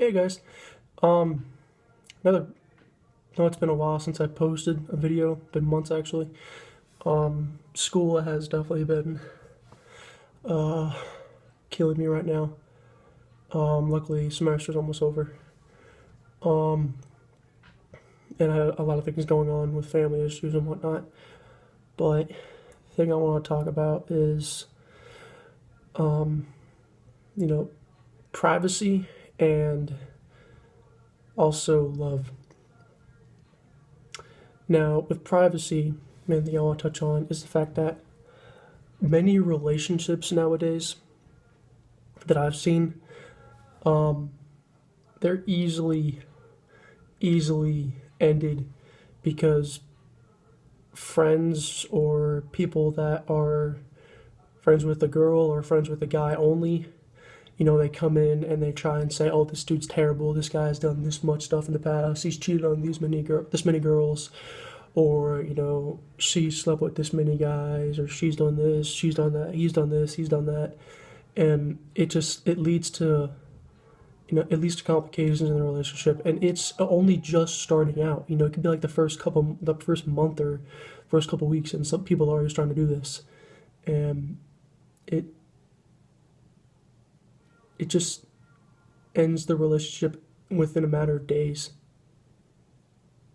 Hey guys, um, another. No, it's been a while since I posted a video. Been months actually. School has definitely been uh killing me right now. Luckily semester's almost over. Um, and I had a lot of things going on with family issues and whatnot. But the thing I want to talk about is, um, you know, privacy and also love. Now, with privacy, main thing I want to touch on is the fact that many relationships nowadays that I've seen, um, they're easily ended because friends or people that are friends with a girl or friends with a guy only, they come in and they try and say, "Oh, this dude's terrible. This guy's done this much stuff in the past. He's cheated on this many girls, or she slept with this many guys, or she's done this, she's done that, he's done this, he's done that," and it leads to complications in the relationship, and it's only just starting out. It could be like the first month or first couple weeks, and some people are already starting to do this, and it it just ends the relationship within a matter of days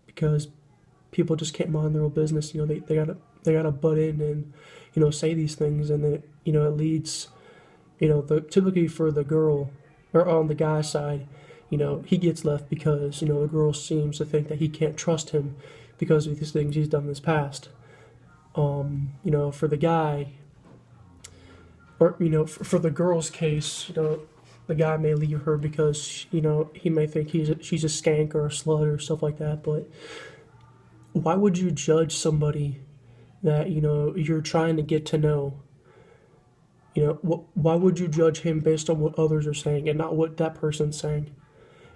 because people just can't mind their own business. They gotta butt in and say these things, and then it leads, typically for the girl or on the guy's side, he gets left because the girl seems to think that he can't trust him because of these things he's done in his past. For the guy, or for the girl's case, the guy may leave her because he may think she's a skank or a slut or stuff like that. But why would you judge somebody that you're trying to get to know? Why would you judge him based on what others are saying and not what that person's saying?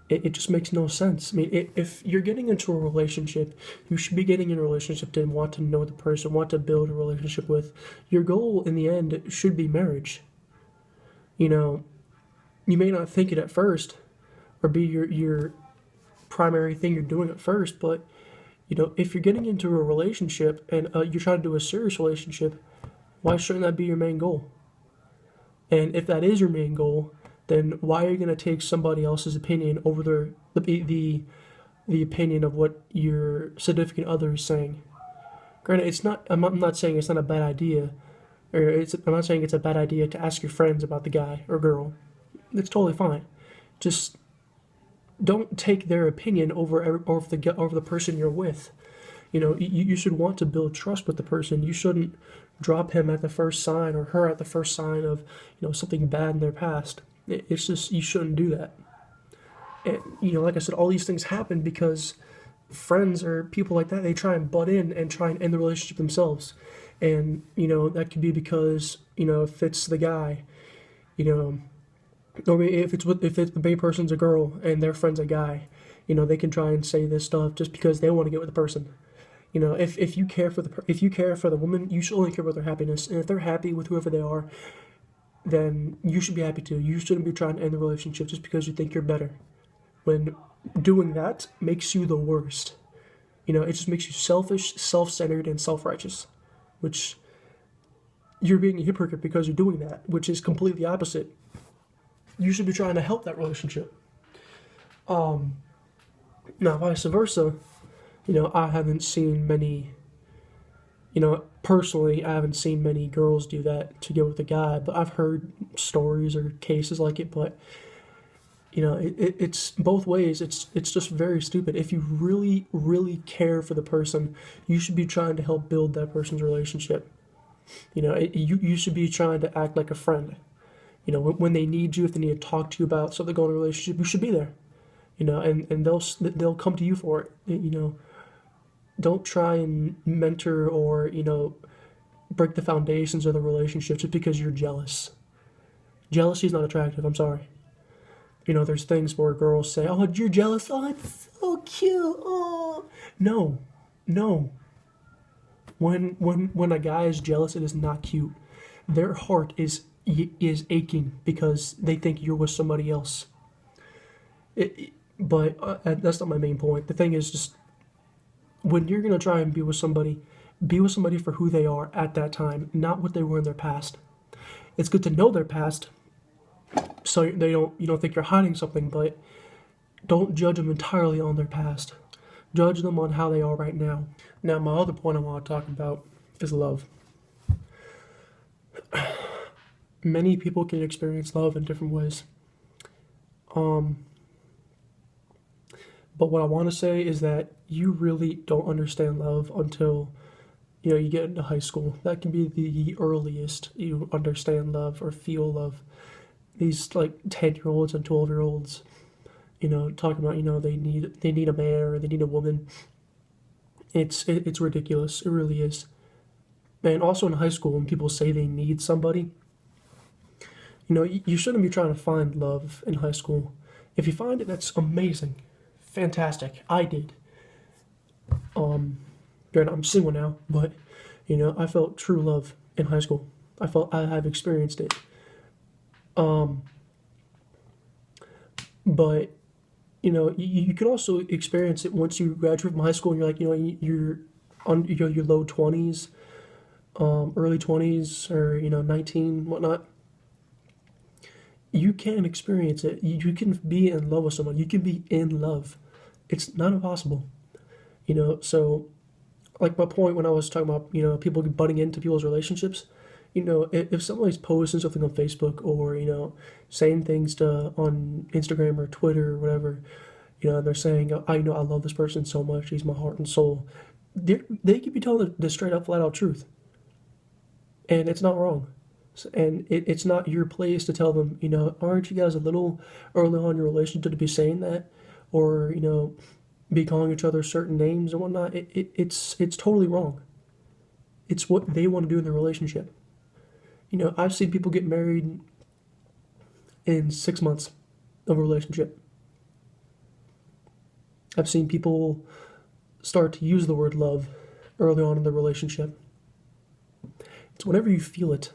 It just makes no sense. I mean, if you're getting into a relationship, you should be getting in a relationship to want to know the person, want to build a relationship with. Your goal in the end should be marriage. You know, you may not think it at first or be your primary thing you're doing at first, but if you're getting into a relationship and you're trying to do a serious relationship, why shouldn't that be your main goal? And if that is your main goal, then why are you going to take somebody else's opinion over the opinion of what your significant other is saying? Granted, it's not. I'm not saying it's not a bad idea, I'm not saying it's a bad idea to ask your friends about the guy or girl. It's totally fine. Just don't take their opinion over the person you're with. You should want to build trust with the person. You shouldn't drop him at the first sign or her at the first sign of something bad in their past. It's just you shouldn't do that. And like I said, all these things happen because friends or people like that, they try and butt in and try and end the relationship themselves. And that could be because if it's the guy, you know or if it's the main person's a girl and their friend's a guy, they can try and say this stuff just because they want to get with the person. If you care for if you care for the woman, you should only care about their happiness, and if they're happy with whoever they are, then you should be happy too. You shouldn't be trying to end the relationship just because you think you're better. When doing that makes you the worst. It just makes you selfish, self-centered, and self-righteous, which you're being a hypocrite because you're doing that, which is completely opposite. You should be trying to help that relationship. Now, vice versa, I haven't seen many, personally, I haven't seen many girls do that to get with a guy, but I've heard stories or cases like it. But it's both ways. It's just very stupid. If you really, really care for the person, you should be trying to help build that person's relationship. You should be trying to act like a friend. When they need you, if they need to talk to you about something going in a relationship, you should be there. And they'll come to you for it. Don't try and mentor or break the foundations of the relationship just because you're jealous. Jealousy is not attractive. I'm sorry. There's things where girls say, "Oh, you're jealous. Oh, it's so cute. Oh, no, no." When a guy is jealous, it is not cute. Their heart is aching because they think you're with somebody else. But that's not my main point. The thing is just when you're gonna try and be with somebody for who they are at that time, not what they were in their past. It's good to know their past, so you don't think you're hiding something, but don't judge them entirely on their past. Judge them on how they are right now. Now, my other point I want to talk about is love. Many people can experience love in different ways. Um, but what I want to say is that you really don't understand love until you get into high school. That can be the earliest you understand love or feel love. These like 10-year-olds and 12-year-olds, talking about they need a man or they need a woman. It's ridiculous. It really is. And also in high school, when people say they need somebody, you shouldn't be trying to find love in high school. If you find it, that's amazing, fantastic. I did. Granted, I'm single now, but I felt true love in high school. I have experienced it. Um, but you can also experience it once you graduate from high school and you're like, you're on your low 20s, early 20s, or 19, whatnot. You can experience it. You can be in love with someone. You can be in love. It's not impossible. So like my point when I was talking about people butting into people's relationships. If somebody's posting something on Facebook or saying things to on Instagram or Twitter or whatever, they're saying, I I love this person so much, he's my heart and soul. They could be telling the straight up flat out truth, and it's not wrong. And it's not your place to tell them, aren't you guys a little early on in your relationship to be saying that, or be calling each other certain names and whatnot. It's totally wrong. It's what they want to do in their relationship. I've seen people get married in 6 months of a relationship. I've seen people start to use the word love early on in the relationship. It's whenever you feel it,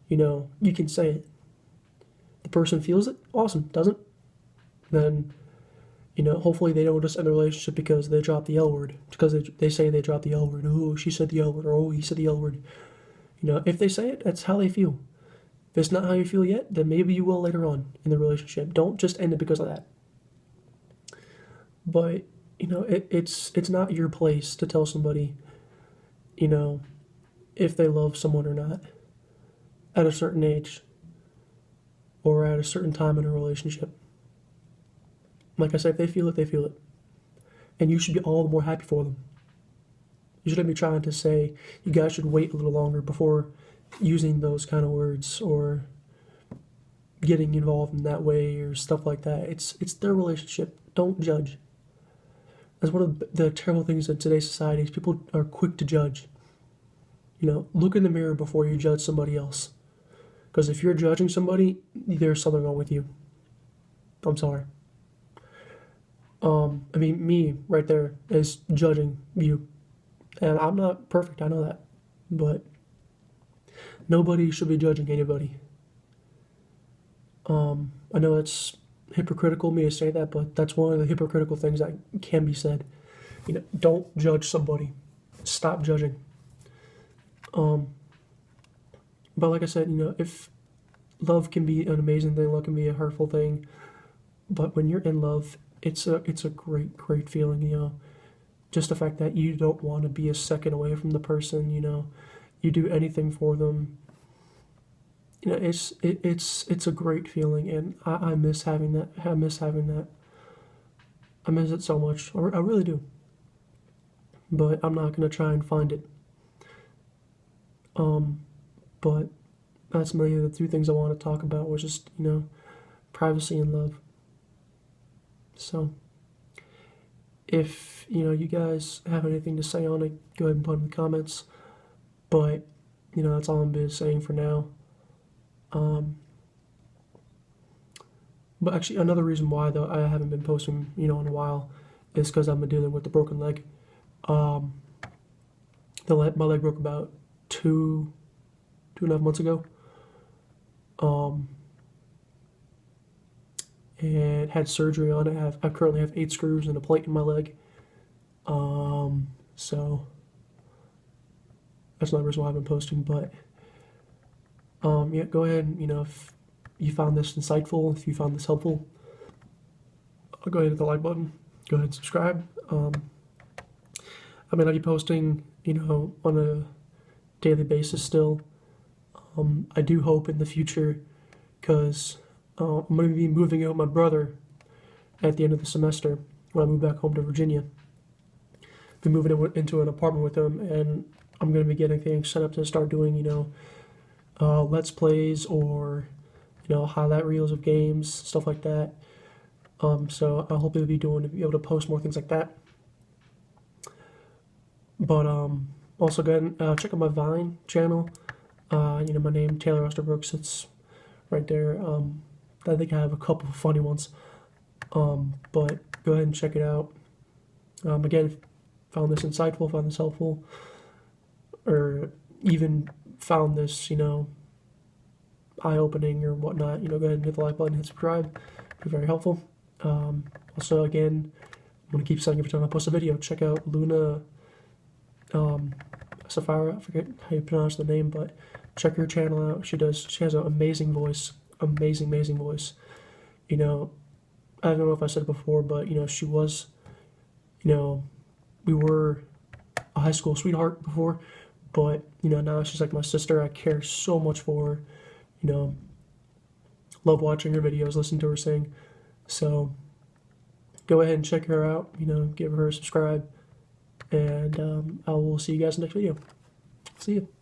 you can say it. The person feels it, awesome. Doesn't, then, hopefully they don't just end the relationship because they dropped the L word. Because they say they dropped the L word. Oh, she said the L word, or oh, he said the L word. If they say it, that's how they feel. If it's not how you feel yet, then maybe you will later on in the relationship. Don't just end it because of that. But it's not your place to tell somebody, you know, if they love someone or not at a certain age or at a certain time in a relationship. Like I said, if they feel it, they feel it, and you should be all the more happy for them. You shouldn't be trying to say you guys should wait a little longer before using those kind of words or getting involved in that way or stuff like that. It's their relationship. Don't judge. That's one of the terrible things in today's society is people are quick to judge. Look in the mirror before you judge somebody else. Because if you're judging somebody, there's something wrong with you. I'm sorry. I mean, me right there is judging you. And I'm not perfect, I know that. But nobody should be judging anybody. I know it's hypocritical of me to say that, but that's one of the hypocritical things that can be said. Don't judge somebody. Stop judging. Um, but like I said, if love can be an amazing thing, love can be a hurtful thing, but when you're in love, it's a great feeling. Just the fact that you don't want to be a second away from the person. You do anything for them. It's a great feeling, and I miss having that. I miss having that. I miss it so much. I really do. But I'm not gonna try and find it. Um, but that's mainly the two things I want to talk about was just privacy and love. So if you guys have anything to say on it, go ahead and put it in the comments. But that's all I'm been saying for now. Um, but actually, another reason why though I haven't been posting in a while is because I've been dealing with the broken leg. Um, my leg broke about 2.5 months ago. Um, and had surgery on it. I currently have 8 screws and a plate in my leg. So that's another reason why I've been posting. But yeah, go ahead and, if you found this insightful, if you found this helpful, go ahead and hit the like button. Go ahead and subscribe. I mean, I'll be posting, on a daily basis still. I do hope in the future, because I'm going to be moving out with my brother at the end of the semester when I move back home to Virginia. Be moving into an apartment with him, and I'm going to be getting things set up to start doing, Let's Plays or, highlight reels of games, stuff like that. So I'll hopefully be able to post more things like that. But also go ahead and check out my Vine channel. My name, Taylor Osterbrooks, it's right there. I think I have a couple of funny ones. But go ahead and check it out. Again, found this insightful, found this helpful, or even found this, eye-opening or whatnot, go ahead and hit the like button, hit subscribe. Be very helpful. Also, again, I'm going to keep saying every time I post a video, check out Luna Sapphira. I forget how you pronounce the name, but check her channel out. She has an amazing voice. Amazing voice. I don't know if I said it before, but, she was, we were a high school sweetheart before, but, now she's like my sister. I care so much for her, love watching her videos, listen to her sing. So go ahead and check her out, give her a subscribe, and I will see you guys in the next video. See you.